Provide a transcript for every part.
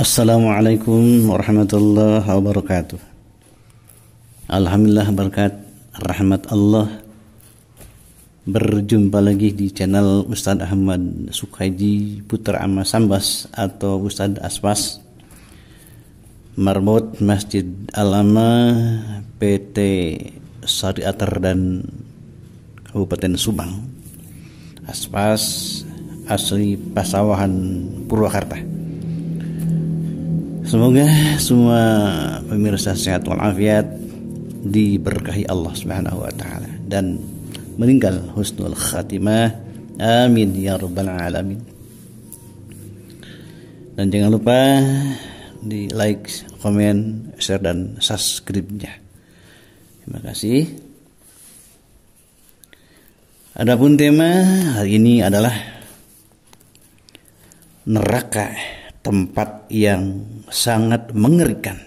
Assalamualaikum warahmatullahi wabarakatuh. Alhamdulillah, berkat rahmat Allah berjumpa lagi di channel Ustadz Ahmad Sukaiji Putra Amma Sambas atau Ustadz Aspas, Marbot Masjid Al-Amma PT Syariater dan Kabupaten Subang. Aspas asli Pasawahan, Purwakarta. Semoga semua pemirsa sehat walafiat, diberkahi Allah Subhanahu wa taala dan meninggal husnul khatimah. Amin ya rabbal alamin. Dan jangan lupa di like, komen, share dan subscribe-nya. Terima kasih. Adapun tema hari ini adalah neraka, tempat yang sangat mengerikan.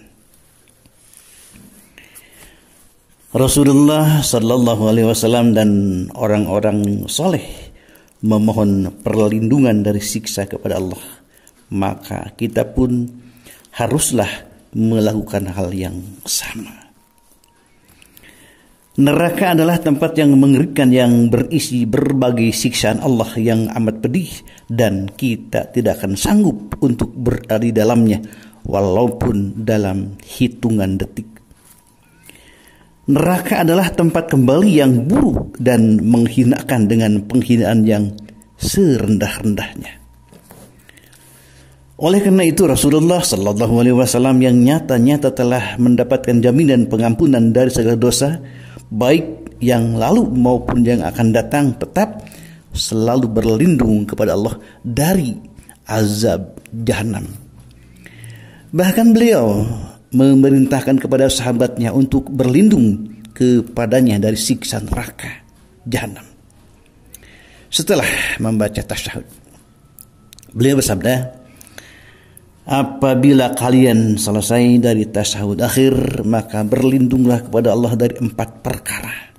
Rasulullah Sallallahu Alaihi Wasallam dan orang-orang soleh memohon perlindungan dari siksa kepada Allah. Maka kita pun haruslah melakukan hal yang sama. Neraka adalah tempat yang mengerikan yang berisi berbagai siksaan Allah yang amat pedih, dan kita tidak akan sanggup untuk berada di dalamnya walaupun dalam hitungan detik. Neraka adalah tempat kembali yang buruk dan menghinakan dengan penghinaan yang serendah-rendahnya. Oleh karena itu Rasulullah Sallallahu Alaihi Wasallam yang nyata-nyata telah mendapatkan jaminan pengampunan dari segala dosa, baik yang lalu maupun yang akan datang, tetap selalu berlindung kepada Allah dari azab jahanam. Bahkan beliau memerintahkan kepada sahabatnya untuk berlindung kepadanya dari siksa neraka jahanam. Setelah membaca tasyahud, beliau bersabda, apabila kalian selesai dari tasyahud akhir, maka berlindunglah kepada Allah dari 4 perkara,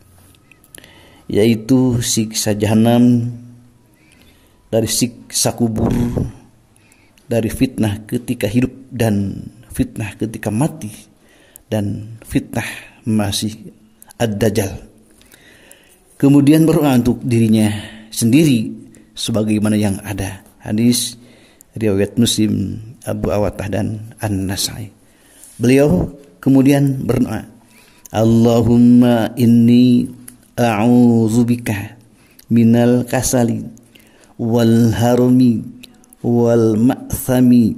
yaitu siksa jahanam, dari siksa kubur, dari fitnah ketika hidup dan fitnah ketika mati, dan fitnah masih ad-dajjal. Kemudian berdoa untuk dirinya sendiri sebagaimana yang ada. Hadis riwayat Muslim, Abu Awatah dan An-Nasai. Beliau kemudian berdoa, Allahumma inni a'udzubika minal kasali wal harami wal ma'thami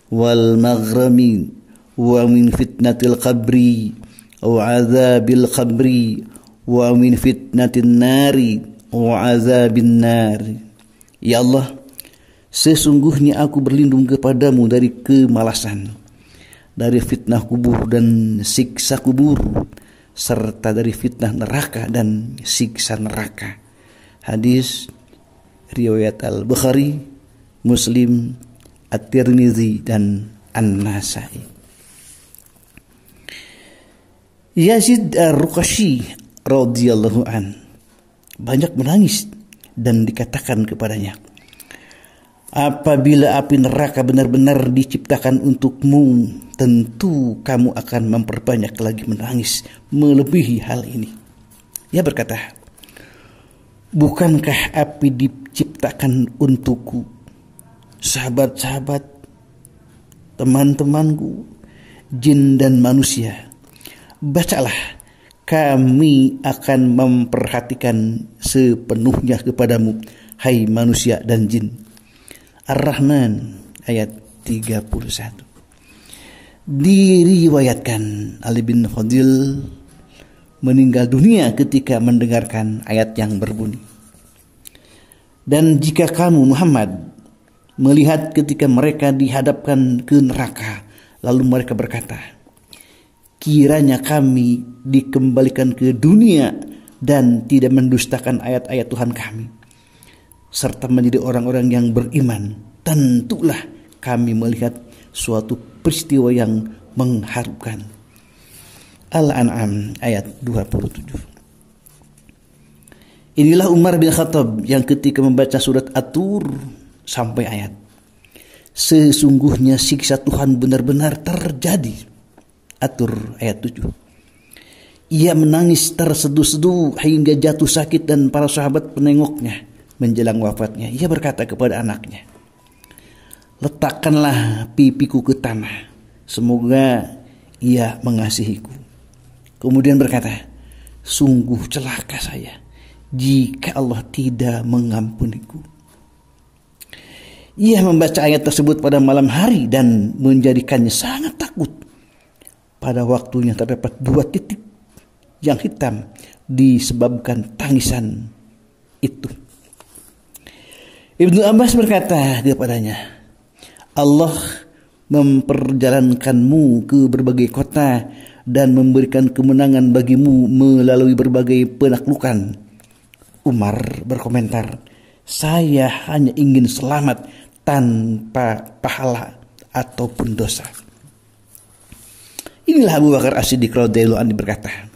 wal maghrami wa min fitnatil qabri wa azabil qabri wa min fitnatin nari wa azabin nari. Ya Allah, sesungguhnya aku berlindung kepadamu dari kemalasan, dari fitnah kubur dan siksa kubur, serta dari fitnah neraka dan siksa neraka. Hadis riwayat Al-Bukhari, Muslim, At-Tirmizi dan An-Nasai. Yazid Ar-Ruqashi radhiyallahu an banyak menangis dan dikatakan kepadanya, apabila api neraka benar-benar diciptakan untukmu, tentu kamu akan memperbanyak lagi menangis melebihi hal ini. Ia berkata, bukankah api diciptakan untukku, sahabat-sahabat, teman-temanku, jin dan manusia? Bacalah, kami akan memperhatikan sepenuhnya kepadamu, hai manusia dan jin. Ar-Rahman ayat 31. Diriwayatkan Ali bin Fadil meninggal dunia ketika mendengarkan ayat yang berbunyi, dan jika kamu Muhammad melihat ketika mereka dihadapkan ke neraka, lalu mereka berkata, kiranya kami dikembalikan ke dunia dan tidak mendustakan ayat-ayat Tuhan kami, serta menjadi orang-orang yang beriman, tentulah kami melihat suatu peristiwa yang mengharukan. Al-An'am ayat 27. Inilah Umar bin Khattab yang ketika membaca surat At-Tur sampai ayat Sesungguhnya siksa Tuhan benar-benar terjadi. Atur ayat 7. Ia menangis terseduh-seduh hingga jatuh sakit dan para sahabat menengoknya menjelang wafatnya. Ia berkata kepada anaknya, letakkanlah pipiku ke tanah, semoga ia mengasihiku. Kemudian berkata, sungguh celaka saya jika Allah tidak mengampuniku. Ia membaca ayat tersebut pada malam hari dan menjadikannya sangat takut. Pada waktunya terdapat 2 titik yang hitam disebabkan tangisan itu. Ibnu Abbas berkata kepadanya, Allah memperjalankanmu ke berbagai kota dan memberikan kemenangan bagimu melalui berbagai penaklukan. Umar berkomentar, saya hanya ingin selamat tanpa pahala ataupun dosa. Inilah Abu Bakar As-Siddiq radhiyallahu anhu berkata,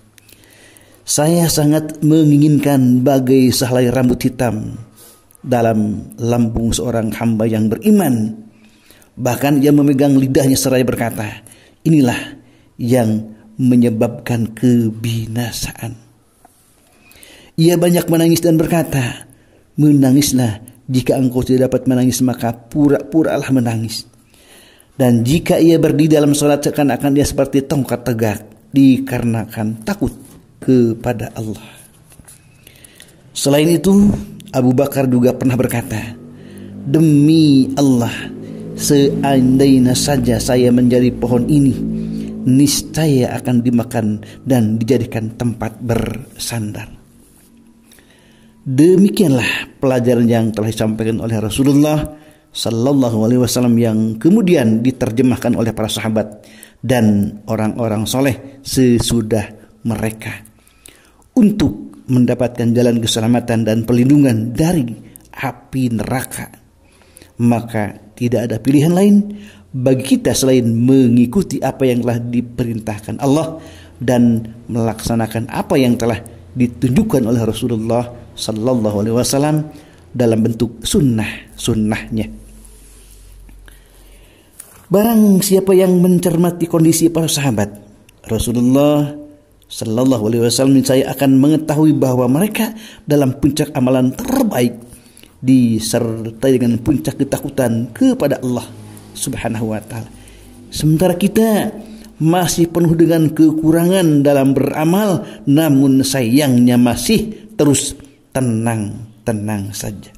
saya sangat menginginkan bagai sehelai rambut hitam dalam lambung seorang hamba yang beriman. Bahkan ia memegang lidahnya seraya berkata, inilah yang menyebabkan kebinasaan. Ia banyak menangis dan berkata, menangislah, jika engkau tidak dapat menangis maka pura-puralah menangis. Dan jika ia berdiri dalam sholat seakan-akan dia seperti tongkat tegak, dikarenakan takut kepada Allah. Selain itu, Abu Bakar juga pernah berkata, demi Allah, seandainya saja saya menjadi pohon ini, niscaya akan dimakan dan dijadikan tempat bersandar. Demikianlah pelajaran yang telah disampaikan oleh Rasulullah Sallallahu Alaihi Wasallam yang kemudian diterjemahkan oleh para sahabat dan orang-orang soleh sesudah mereka untuk mendapatkan jalan keselamatan dan perlindungan dari api neraka. Maka tidak ada pilihan lain bagi kita selain mengikuti apa yang telah diperintahkan Allah dan melaksanakan apa yang telah ditunjukkan oleh Rasulullah Sallallahu Alaihi Wasallam dalam bentuk sunnahnya. Barang siapa yang mencermati kondisi para sahabat Rasulullah Sallallahu Alaihi Wasallam, saya akan mengetahui bahwa mereka dalam puncak amalan terbaik disertai dengan puncak ketakutan kepada Allah Subhanahu wa Ta'ala. Sementara kita masih penuh dengan kekurangan dalam beramal, namun sayangnya masih terus tenang saja.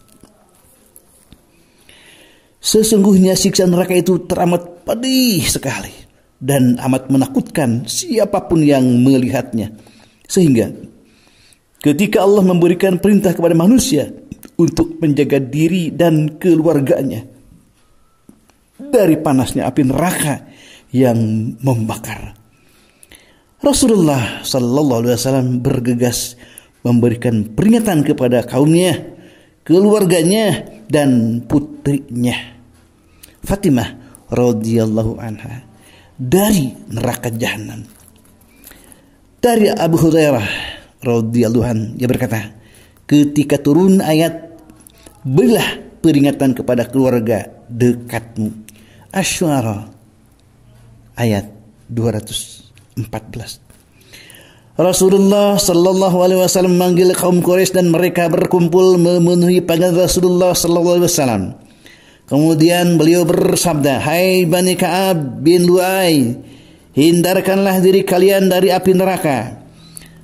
Sesungguhnya siksa neraka itu teramat pedih sekali dan amat menakutkan siapapun yang melihatnya. Sehingga ketika Allah memberikan perintah kepada manusia untuk menjaga diri dan keluarganya dari panasnya api neraka yang membakar, Rasulullah Sallallahu Alaihi Wasallam bergegas memberikan peringatan kepada kaumnya, keluarganya, dan putrinya Fatimah radhiyallahu anha dari neraka jahanam. Dari Abu Hurairah radhiyallahu anhu, dia berkata, ketika turun ayat, berilah peringatan kepada keluarga dekatmu. Asy-Syu'ara ayat 214. Rasulullah Sallallahu Alaihi Wasallam memanggil kaum Quraisy dan mereka berkumpul memenuhi panggilan Rasulullah Sallallahu Alaihi Wasallam. Kemudian beliau bersabda, hai Bani Ka'ab bin Lu'ay, hindarkanlah diri kalian dari api neraka.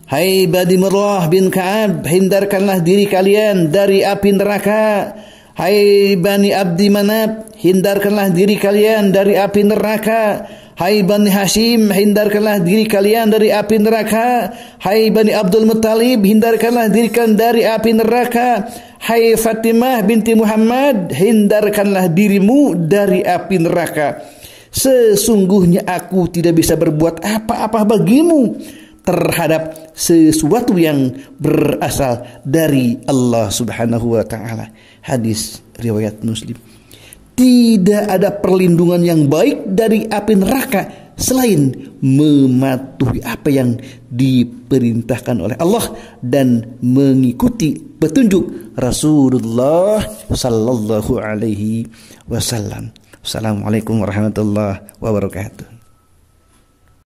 Hai Bani Murrah bin Ka'ab, hindarkanlah diri kalian dari api neraka. Hai Bani Abdi Manaf, hindarkanlah diri kalian dari api neraka. Hai Bani Hashim, hindarkanlah diri kalian dari api neraka. Hai Bani Abdul Muttalib, hindarkanlah diri kalian dari api neraka. Hai Fatimah binti Muhammad, hindarkanlah dirimu dari api neraka. Sesungguhnya aku tidak bisa berbuat apa-apa bagimu terhadap sesuatu yang berasal dari Allah Subhanahu wa Ta'ala. Hadis riwayat Muslim. Tidak ada perlindungan yang baik dari api neraka selain mematuhi apa yang diperintahkan oleh Allah dan mengikuti petunjuk Rasulullah Sallallahu Alaihi Wasallam. Assalamualaikum warahmatullahi wabarakatuh.